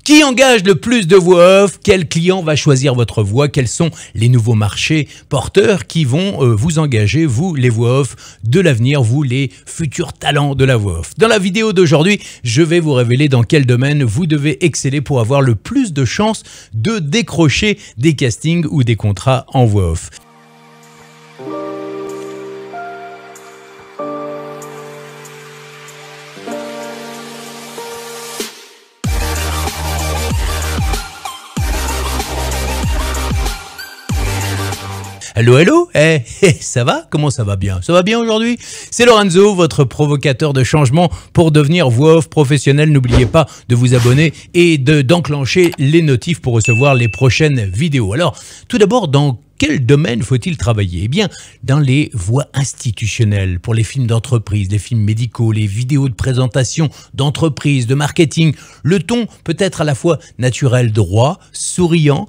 Qui engage le plus de voix off? Quel client va choisir votre voix? Quels sont les nouveaux marchés porteurs qui vont vous engager, vous les voix off de l'avenir, vous les futurs talents de la voix off? Dans la vidéo d'aujourd'hui, je vais vous révéler dans quel domaine vous devez exceller pour avoir le plus de chances de décrocher des castings ou des contrats en voix off. Hello, hello, ça va? Comment ça va bien? Ça va bien aujourd'hui? C'est Lorenzo, votre provocateur de changement pour devenir voix off professionnel. N'oubliez pas de vous abonner et d'enclencher les notifs pour recevoir les prochaines vidéos. Alors, tout d'abord, dans quel domaine faut-il travailler? Eh bien, dans les voix institutionnelles, pour les films d'entreprise, les films médicaux, les vidéos de présentation d'entreprise, de marketing. Le ton peut être à la fois naturel, droit, souriant,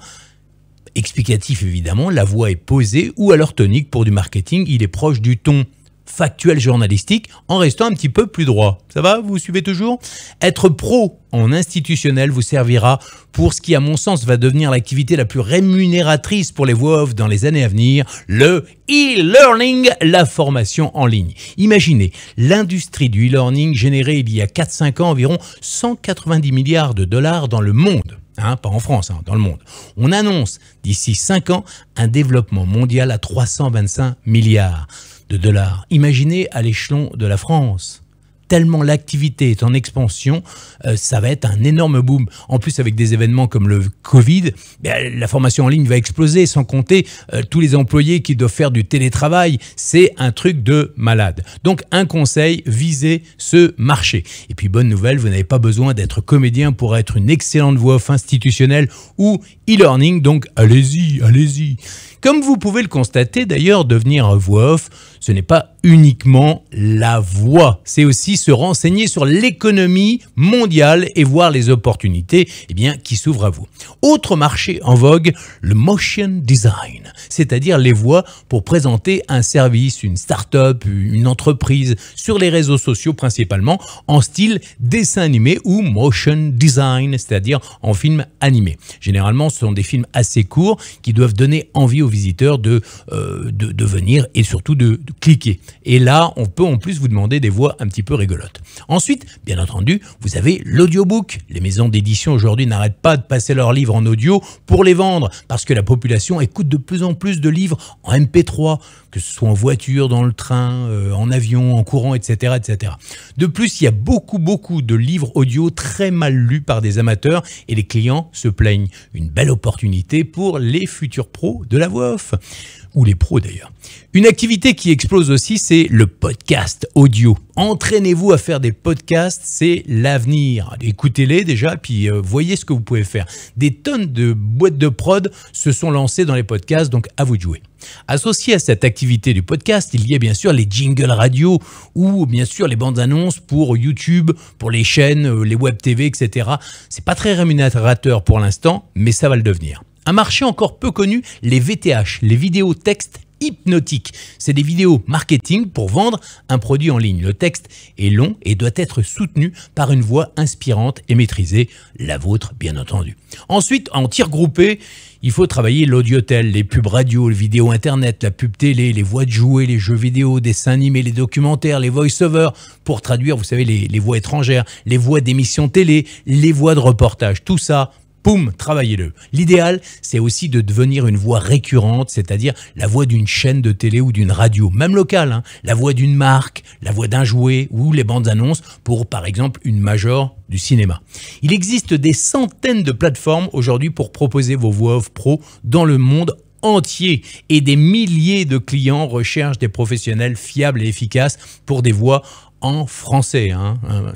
explicatif évidemment, la voix est posée, ou alors tonique pour du marketing, il est proche du ton factuel journalistique en restant un petit peu plus droit. Ça va? Vous suivez toujours? Être pro en institutionnel vous servira pour ce qui, à mon sens, va devenir l'activité la plus rémunératrice pour les voix off dans les années à venir, le e-learning, la formation en ligne. Imaginez, l'industrie du e-learning générait il y a 4-5 ans environ 190 milliards de dollars dans le monde. Pas en France, dans le monde. On annonce d'ici 5 ans un développement mondial à 325 milliards de dollars. Imaginez à l'échelon de la France. Tellement l'activité est en expansion, ça va être un énorme boom. En plus, avec des événements comme le Covid, la formation en ligne va exploser, sans compter tous les employés qui doivent faire du télétravail. C'est un truc de malade. Donc, un conseil, visez ce marché. Et puis, bonne nouvelle, vous n'avez pas besoin d'être comédien pour être une excellente voix off institutionnelle ou e-learning. Donc, allez-y, allez-y. Comme vous pouvez le constater, d'ailleurs, devenir voix off, ce n'est pas uniquement la voix, c'est aussi se renseigner sur l'économie mondiale et voir les opportunités qui s'ouvrent à vous. Autre marché en vogue, le motion design, c'est-à-dire les voix pour présenter un service, une start-up, une entreprise sur les réseaux sociaux principalement en style dessin animé ou motion design, c'est-à-dire en film animé. Généralement, ce sont des films assez courts qui doivent donner envie aux visiteurs de venir et surtout de cliquer. Et là, on peut en plus vous demander des voix un petit peu rigolotes. Ensuite, bien entendu, vous avez l'audiobook. Les maisons d'édition aujourd'hui n'arrêtent pas de passer leurs livres en audio pour les vendre parce que la population écoute de plus en plus de livres en MP3, que ce soit en voiture, dans le train, en avion, en courant, etc., etc. De plus, il y a beaucoup de livres audio très mal lus par des amateurs et les clients se plaignent. Une belle opportunité pour les futurs pros de la voix off. Ou les pros d'ailleurs. Une activité qui explose aussi, c'est le podcast audio. Entraînez-vous à faire des podcasts, c'est l'avenir. Écoutez-les déjà, puis voyez ce que vous pouvez faire. Des tonnes de boîtes de prod se sont lancées dans les podcasts, donc à vous de jouer. Associé à cette activité du podcast, il y a bien sûr les jingles radio ou bien sûr les bandes annonces pour YouTube, pour les chaînes, les web TV, etc. C'est pas très rémunérateur pour l'instant, mais ça va le devenir. Un marché encore peu connu, les VTH, les vidéos textes hypnotiques. C'est des vidéos marketing pour vendre un produit en ligne. Le texte est long et doit être soutenu par une voix inspirante et maîtrisée, la vôtre bien entendu. Ensuite, en tir groupé, il faut travailler l'audiotel, les pubs radio, les vidéos internet, la pub télé, les voix de jouets, les jeux vidéo, dessins animés, les documentaires, les voice-over, pour traduire, vous savez, les voix étrangères, les voix d'émissions télé, les voix de reportage, tout ça. Poum, travaillez-le. L'idéal, c'est aussi de devenir une voix récurrente, c'est-à-dire la voix d'une chaîne de télé ou d'une radio, même locale, la voix d'une marque, la voix d'un jouet ou les bandes annonces pour, par exemple, une major du cinéma. Il existe des centaines de plateformes aujourd'hui pour proposer vos voix off pro dans le monde entier et des milliers de clients recherchent des professionnels fiables et efficaces pour des voix en français.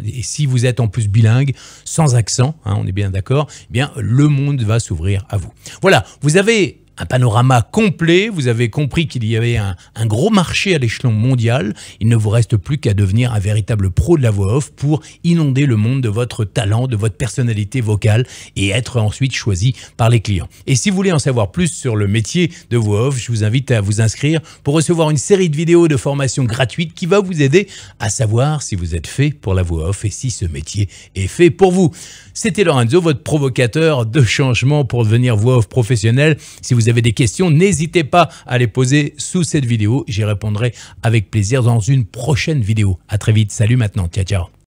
Et si vous êtes en plus bilingue, sans accent, on est bien d'accord, le monde va s'ouvrir à vous. Voilà, vous avez un panorama complet. Vous avez compris qu'il y avait un gros marché à l'échelon mondial. Il ne vous reste plus qu'à devenir un véritable pro de la voix off pour inonder le monde de votre talent, de votre personnalité vocale et être ensuite choisi par les clients. Et si vous voulez en savoir plus sur le métier de voix off, je vous invite à vous inscrire pour recevoir une série de vidéos de formation gratuite qui va vous aider à savoir si vous êtes fait pour la voix off et si ce métier est fait pour vous. C'était Lorenzo, votre provocateur de changement pour devenir voix off professionnel. Si vous avez des questions, n'hésitez pas à les poser sous cette vidéo. J'y répondrai avec plaisir dans une prochaine vidéo. À très vite. Salut maintenant. Ciao, ciao.